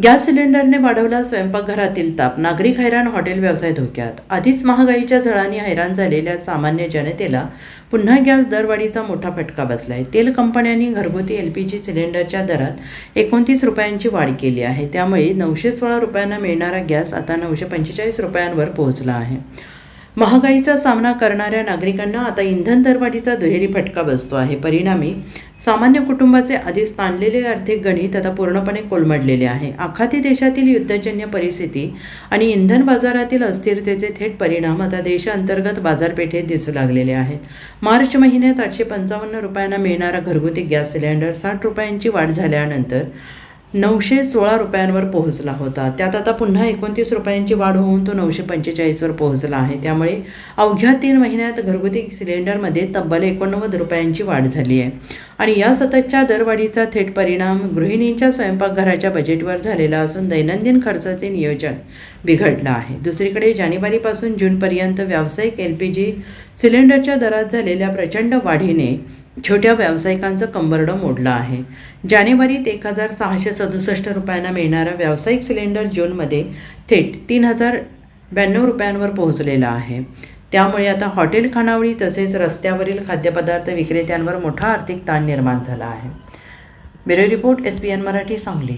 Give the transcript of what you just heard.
Gas सिलेंडरने वाढवला स्वयंपाकघरातील ताप, नागरिक हैराण, हॉटेल व्यवसाय धोक्यात. आधीच महागाईच्या झळांनी हैराण झालेल्या सामान्य जनतेला पुन्हा गॅस दरवाढीचा मोठा फटका बसलाय. तेल कंपन्यांनी घरगुती LPG सिलेंडरच्या दरात 29 रुपयांची वाढ केली आहे. त्यामुळे 916 रुपयांना मिळणारा गॅस आता 945 रुपयांवर पोहोचला आहे. महागाईचा सामना करणाऱ्या नागरिकांना आता इंधन दरवाढीचा दुहेरी फटका बसतो आहे. परिणामी सामान्य कुटुंबाचे आधीच ताणलेले आर्थिक गणित आता पूर्णपणे कोलमडलेले आहे. आखाती देशातील युद्धजन्य परिस्थिती आणि इंधन बाजारातील अस्थिरतेचे थेट परिणाम आता देशांतर्गत बाजारपेठेत दिसू लागलेले आहेत. मार्च महिन्यात 855 रुपयांना मिळणारा घरगुती गॅस सिलेंडर 60 रुपयांची वाढ झाल्यानंतर 916 रुपयांवर पोहोचला होता. त्यात आता पुन्हा 29 रुपयांची वाढ होऊन तो 945वर पोहोचला आहे. त्यामुळे अवघ्या 3 महिन्यात घरगुती सिलेंडरमध्ये तब्बल 89 रुपयांची वाढ झाली आहे. आणि या सततच्या दरवाढीचा थेट परिणाम गृहिणींच्या स्वयंपाकघराच्या बजेटवर झालेला असून दैनंदिन खर्चाचे नियोजन बिघडलं आहे. दुसरीकडे जानेवारीपासून जूनपर्यंत व्यावसायिक LPG सिलेंडरच्या दरात झालेल्या प्रचंड वाढीने छोट्या व्यावसायिकांचं कंबरडं मोडलं आहे. जानेवारीत 1667 रुपयांना मिळणारा व्यावसायिक सिलेंडर जूनमध्ये थेट 3092 रुपयांवर पोहोचलेला आहे. त्यामुळे आता हॉटेल, खानावळी तसेच रस्त्यावरील खाद्यपदार्थ विक्रेत्यांवर मोठा आर्थिक ताण निर्माण झाला आहे. Bureau report, SBN Marathi, Sangli.